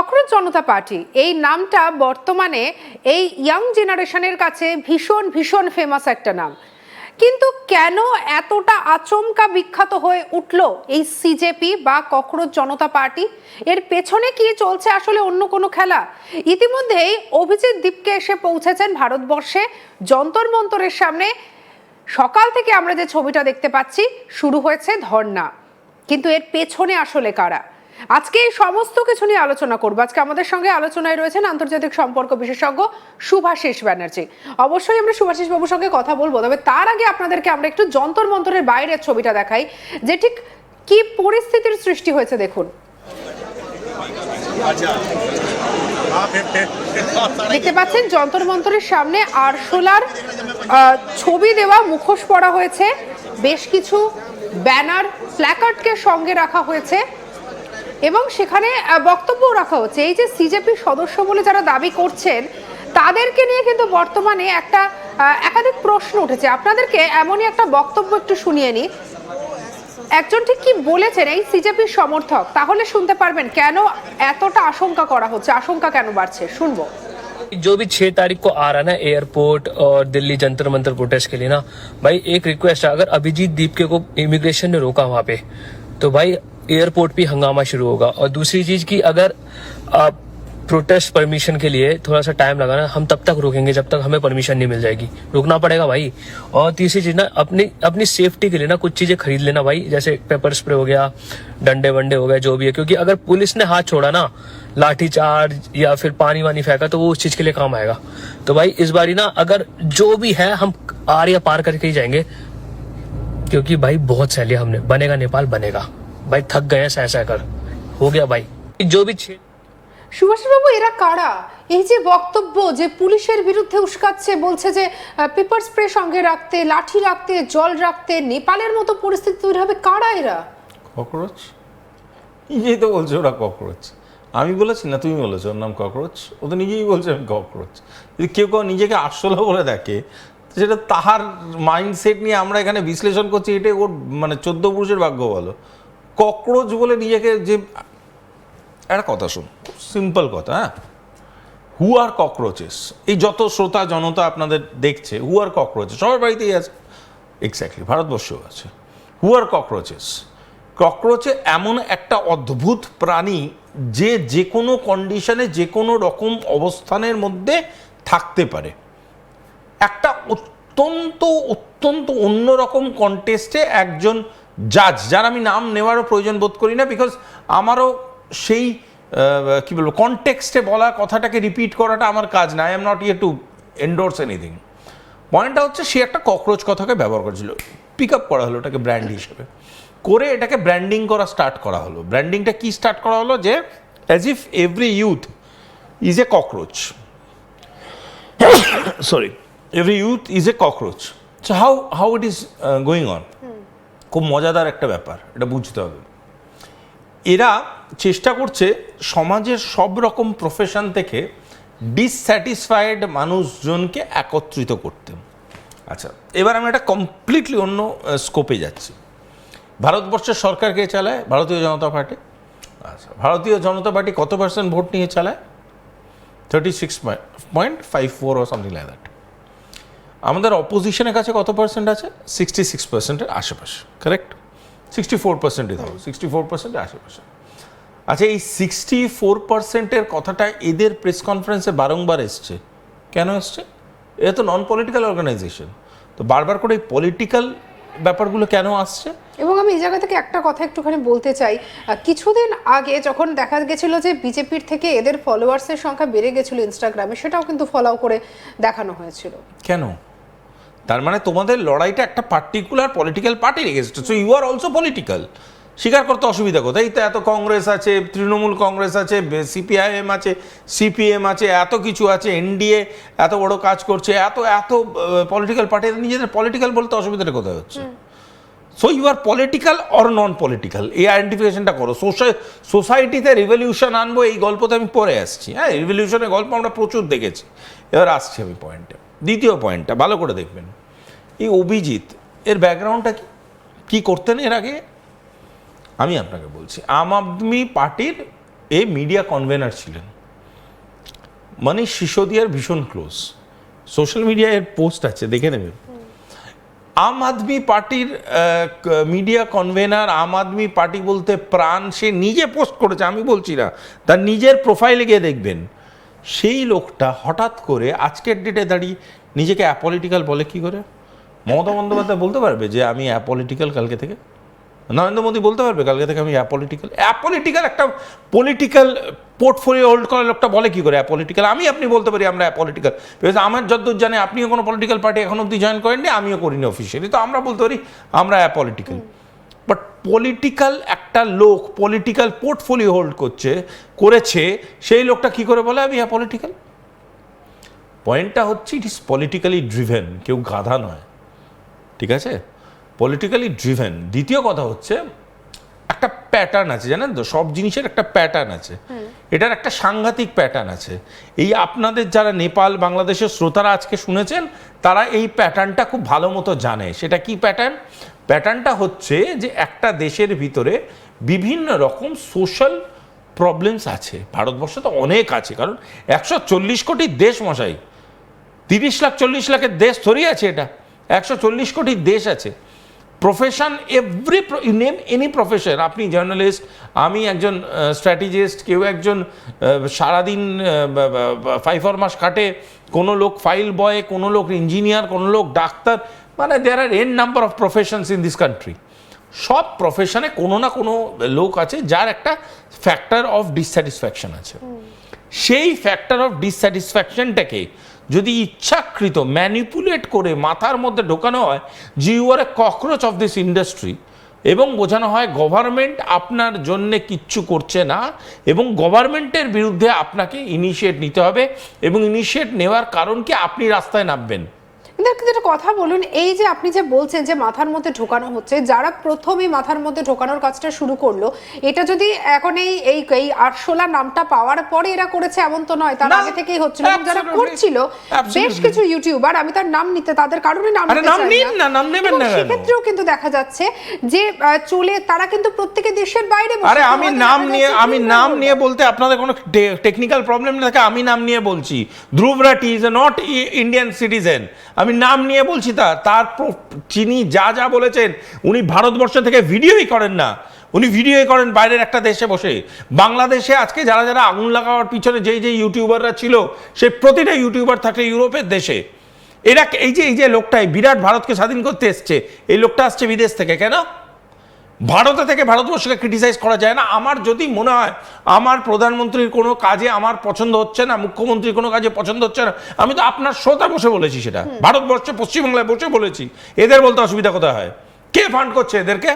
Cockroach জনতা party এই নামটা বর্তমানে এই ইয়াং জেনারেশনের কাছে ভীষণ ভীষণ ফেমাস একটা নাম, কিন্তু কেন এতটা আচমকা বিখ্যাত হয়ে উঠলো এই সিজেপি বা ককরোচ জনতা পার্টি? এর পেছনে কি চলছে আসলে অন্য কোনো খেলা? ইতিমধ্যেই অভিজিৎ দীপকে এসে পৌঁছেছেন ভারতবর্ষে যন্তর মন্তরের সামনে। সকাল থেকে আমরা যে ছবিটা দেখতে পাচ্ছি, শুরু হয়েছে ধর্ণা, কিন্তু এর পেছনে আসলে কারা? আজকে এই সমস্ত কিছু নিয়ে আলোচনা করবো। আজকে আমাদের সঙ্গে আলোচনায় রয়েছেন আন্তর্জাতিক সম্পর্ক বিশেষজ্ঞ শুভাশিস ব্যানার্জি। অবশ্যই আমরা শুভাশিস বাবুর সঙ্গে কথা বলবো, তবে তার আগে আপনাদেরকে আমরা একটু যন্তর মন্তরের বাইরের ছবিটা দেখাই, যে ঠিক কি পরিস্থিতির সৃষ্টি হয়েছে দেখুন। দেখতে পাচ্ছেন যন্তর মন্তরের সামনে আরশোলার ছবি দেওয়া মুখোশ পরা হয়েছে, বেশ কিছু ব্যানার প্ল্যাকার্ডকে সঙ্গে রাখা হয়েছে এবং সেখানে বক্তব্য রাখা হচ্ছে। এই যে সিজেপির সদস্য বলে যারা দাবি করছেন, তাদেরকে নিয়ে কিন্তু বর্তমানে একটা একাধিক প্রশ্ন উঠেছে। আপনাদেরকে এমনই একটা বক্তব্য একটু শুনিয়ে নি। একজন ঠিক কি বলেছেন এই সিজেপির সমর্থক, তাহলে শুনতে পারবেন কেন এতটা আশঙ্কা করা হচ্ছে, আশঙ্কা কেন বাড়ছে, শুনবো। जो भी 6 तारीख को आ रहा है ना एयरपोर्ट और दिल्ली जंतर मंतर प्रोटेस्ट के लिए ना भाई, एक रिक्वेस्ट है, अगर अभिजीत दीपके को इमिग्रेशन ने रोका वहां पे तो भाई एयरपोर्ट पे हंगामा शुरू होगा। और दूसरी चीज की अगर प्रोटेस्ट परमिशन के लिए थोड़ा सा टाइम लगा ना, हम तब तक रोकेंगे जब तक हमें परमिशन नहीं मिल जाएगी, रुकना पड़ेगा भाई। और तीसरी चीज ना, अपनी सेफ्टी के लिए ना कुछ चीजें खरीद लेना भाई, जैसे पेपर स्प्रे हो गया, डंडे वंडे हो गए, जो भी है, क्योंकि अगर पुलिस ने हाथ छोड़ा ना, लाठी चार्ज या फिर पानी वानी फेंका, तो वो उस चीज के लिए काम आएगा। तो भाई इस बारी ना, अगर जो भी है हम आर या पार करके ही जाएंगे, क्योंकि भाई बहुत सह लिया हमने, बनेगा नेपाल बनेगा भाई, थक गए हैं सह सह कर, हो गया भाई। जो भी সুভাষিস বাবু, এরা কারা? এই যে বক্তব্য যে পুলিশের বিরুদ্ধে উস্কাচ্ছে, বলছে যে পেপার স্প্রে সঙ্গে রাখতে, লাঠি রাখতে, জল রাখতে, নেপালের মতো পরিস্থিতি তৈরি হবে, কারা এরা? ককরোচ। নিজেই তো বলছে ওরা ককরোচ, আমি বলেছি না, তুমি বলেছো ওর নাম ককরোচ। ও তো নিজেই বলছে আমি ককরোচ। যদি কেউ কেউ নিজেকে আরশোলা বলে দেখে, সেটা তাহার মাইন্ডসেট নিয়ে আমরা এখানে বিশ্লেষণ করছি, এটাই ওর মানে 14 পুরুষের ভাগ্য বলো। ককরোচ বলে নিজেকে যে একটা কথা শুন, সিম্পল কথা, হ্যাঁ, হু আর ককরোচেস, এই যত শ্রোতা জনতা আপনাদের দেখছে, হু আর ককরোচেস সবার বাড়িতেই আছে, এক্স্যাক্টলি ভারতবর্ষেও আছে। হু আর ককরোচেস, ককরোচে এমন একটা অদ্ভুত প্রাণী যে যে কোনো কন্ডিশনে যে কোনো রকম অবস্থানের মধ্যে থাকতে পারে। একটা অত্যন্ত অত্যন্ত অন্যরকম কন্টেস্টে একজন জাজ, যার আমি নাম নেওয়ারও প্রয়োজন বোধ করি না, বিকজ আমারও সেই কী বলবো কনটেক্সটে বলা কথাটাকে রিপিট করাটা আমার কাজ না। আই এম নট ইয়ে টু এন্ডোর্স এনিথিং। পয়েন্টটা হচ্ছে, সে একটা ককরোচ কথাকে ব্যবহার করেছিল, পিক আপ করা হলো এটাকে ব্র্যান্ড হিসেবে করে, এটাকে ব্র্যান্ডিং করা স্টার্ট করা হলো। ব্র্যান্ডিংটা কি স্টার্ট করা হলো, যে as if every youth is a cockroach, sorry, every youth is a cockroach. So how it is going on. খুব মজাদার একটা ব্যাপার, এটা বুঝতে হবে। এরা চেষ্টা করছে সমাজের সব রকম প্রফেশন থেকে ডিসস্যাটিসফাইড মানুষজনকে একত্রিত করতে। আচ্ছা, এবার আমি একটা কমপ্লিটলি অন্য স্কোপে যাচ্ছি। ভারতবর্ষের সরকার কে চালায়? ভারতীয় জনতা পার্টি। আচ্ছা, ভারতীয় জনতা পার্টি কত পার্সেন্ট ভোট নিয়ে চালায়? 36.54 or something like that. আমাদের অপোজিশনের কাছে কত পার্সেন্ট আছে? 66%-এর আশেপাশে, কারেক্ট? 64%-ই ধরো, 64%-এর আশেপাশে। আচ্ছা, এই 64%-এর কথাটা এদের প্রেস কনফারেন্সে বারংবার এসছে। কেন এসছে? এটা তো নন পলিটিক্যাল অর্গানাইজেশন, তো বারবার করে এই পলিটিক্যাল ব্যাপারগুলো কেন আসছে? এবং আমি এই জায়গা থেকে একটা কথা একটুখানি বলতে চাই, কিছুদিন আগে যখন দেখা গেছিল যে বিজেপির থেকে এদের ফলোয়ার্সের সংখ্যা বেড়ে গেছিল ইনস্টাগ্রামে, সেটাও কিন্তু ফলো করে দেখানো হয়েছিল। কেন? তার মানে তোমাদের লড়াইটা একটা পার্টিকুলার পলিটিক্যাল পার্টির against, so you are also political. স্বীকার করতে অসুবিধা কোথায়? এই তো এত কংগ্রেস আছে, তৃণমূল কংগ্রেস আছে, সিপিআইএম আছে, সিপিএম আছে, এত কিছু আছে, এনডিএ এত বড় কাজ করছে, এত এত পলিটিক্যাল পার্টি, নিজেদের পলিটিক্যাল বলতে অসুবিধাটা কোথায় হচ্ছে? So you are political or non political, এই আইডেন্টিফিকেশনটা করো। সোসাইটিতে রিভলিউশন আনবো, এই গল্পতে আমি পরে আসছি। হ্যাঁ, রিভলিউশনের গল্প আমরা প্রচুর দেখেছি। এবার আসছি আমি পয়েন্টে, দ্বিতীয় পয়েন্টটা ভালো করে দেখবেন। এই অভিজিৎ, এর ব্যাকগ্রাউন্ডটা কি করতেন এর আগে? আমি আপনাকে বলছি, আম আদমি পার্টির এ মিডিয়া কনভেনার ছিলেন, মনীষ সিসোদিয়ার ভীষণ ক্লোজ। সোশ্যাল মিডিয়ায় পোস্ট আছে, দেখে নেবেন। আম আদমি পার্টির মিডিয়া কনভেনার, আম আদমি পার্টি বলতে প্রাণ, সে নিজে পোস্ট করেছে, আমি বলছি না, তার নিজের প্রোফাইলে গিয়ে দেখবেন। সেই লোকটা হঠাৎ করে আজকের ডেটে দাঁড়িয়ে নিজেকে অ্যাপলিটিক্যাল বলে কি করে? মমতা বন্দ্যোপাধ্যায় বলতে পারবে যে আমি অ্যাপলিটিক্যাল কালকে থেকে? নরেন্দ্র মোদী বলতে পারবে কালকে থেকে আমি অ্যাপলিটিক্যাল? অ্যাপলিটিক্যাল একটা পলিটিক্যাল পোর্টফোলিও হোল্ড করা লোকটা বলে কি করে অ্যাপলিটিক্যাল? আমি আপনি বলতে পারি আমরা অ্যাপলিটিক্যাল, বিকজ আমার যতদূর জানে আপনিও কোনো পলিটিক্যাল পার্টি এখন অব্দি জয়েন করেননি, আমিও করিনি অফিসিয়ালি, তো আমরা বলতে পারি আমরা অ্যাপলিটিক্যাল। বাট পলিটিক্যাল একটা লোক পলিটিক্যাল পোর্টফোলিও হোল্ড করেছে, সেই লোকটা কি করে বলে আমি অ্যাপলিটিক্যাল? পয়েন্টটা হচ্ছে ইট ইজ পলিটিক্যালি ড্রিভেন, কেউ গাধা নয়, ঠিক আছে? Politically driven. দ্বিতীয় কথা হচ্ছে একটা প্যাটার্ন আছে, জানেন তো, সব জিনিসের একটা প্যাটার্ন আছে, এটার একটা সাংঘাতিক প্যাটার্ন আছে। এই আপনাদের যারা নেপাল বাংলাদেশের শ্রোতারা আজকে শুনেছেন, তারা এই প্যাটার্নটা খুব ভালো মতো জানে। সেটা কি প্যাটার্ন? প্যাটার্নটা হচ্ছে যে একটা দেশের ভিতরে বিভিন্ন রকম সোশ্যাল প্রবলেমস আছে। ভারতবর্ষে তো অনেক আছে, কারণ 140 কোটির দেশ মশাই, 30 লাখ 40 লাখের দেশ থরি আছে, এটা 140 কোটির দেশ আছে। Profession, every name any profession, আপনি জার্নালিস্ট, আমি একজন স্ট্র্যাটেজিস্ট, কেউ একজন সারাদিন 5 মাস খাটে, কোনো লোক ফাইল বয়, কোনো লোক ইঞ্জিনিয়ার, কোনো লোক ডাক্তার, মানে there are n number of professions in this country. সব প্রফেশনে কোনো না কোনো লোক আছে যার একটা ফ্যাক্টর অফ ডিসস্যাটিসফ্যাকশন আছে। সেই ফ্যাক্টর অফ ডিসস্যাটিসফ্যাকশনটাকে যদি ইচ্ছাকৃত ম্যানিপুলেট করে মাথার মধ্যে ঢোকানো হয় যে you are a cockroach of this industry, এবং বোঝানো হয় গভর্নমেন্ট আপনার জন্যে কিচ্ছু করছে না, এবং গভর্নমেন্টের বিরুদ্ধে আপনাকে ইনিশিয়েট নিতে হবে, এবং ইনিশিয়েট নেওয়ার কারণ কি আপনি রাস্তায় নামবেন। কিন্তু একটা কথা বলুন, এই যে আপনি যে বলছেন যে মাথার মধ্যে ঢোকানো হচ্ছে, যারা প্রথমে মাথার মধ্যে ঢোকানোর কাজটা শুরু করলো, এটা যদি এখন এই আরশোলা নামটা পাওয়ার পরে এরা করেছে এমন তো নয়, তার আগে থেকেই হচ্ছিল। এবং যারা করছিল বেশ কিছু ইউটিউবার, আমি তার নাম নিতে তাদের কারণে নাম নিতে চাই না, নাম নেবেন না, সেক্ষেত্রেও কিন্তু দেখা যাচ্ছে যে চলে, তারা কিন্তু প্রত্যেকে দেশের বাইরে। আরে আমি নাম নিয়ে বলতে আপনাদের কোনো টেকনিক্যাল প্রবলেম না থাকে, আমি নাম নিয়ে বলছি। Dhruv Rathee is not Indian citizen, আমি নাম নিয়ে বলছি। তার চিনি যা বলেছেন, উনি ভারতবর্ষ থেকে ভিডিওই করেন না, উনি ভিডিওই করেন বাইরের একটা দেশে বসে। বাংলাদেশে আজকে যারা আগুন লাগাবার পিছনে যেই ইউটিউবাররা ছিল, সেই প্রতিটা ইউটিউবার থাকে ইউরোপের দেশে। এরা এই যে লোকটাই বিরাট ভারতকে স্বাধীন করতে এসছে, এই লোকটা আসছে বিদেশ থেকে। কেন? ভারতে থেকে ভারতবর্ষকে ক্রিটিসাইজ করা যায় না। আমার যদি মনে হয় আমার প্রধানমন্ত্রীর কোনো কাজে আমার পছন্দ হচ্ছে না, মুখ্যমন্ত্রীর কোনো কাজে পছন্দ হচ্ছে না, আমি তো আপনার শ্রোতা বসে বলেছি, সেটা ভারতবর্ষে পশ্চিমবাংলায় বসে বলেছি। এদের বলতে অসুবিধা কোথায় হয়? কে ফান্ড করছে এদেরকে?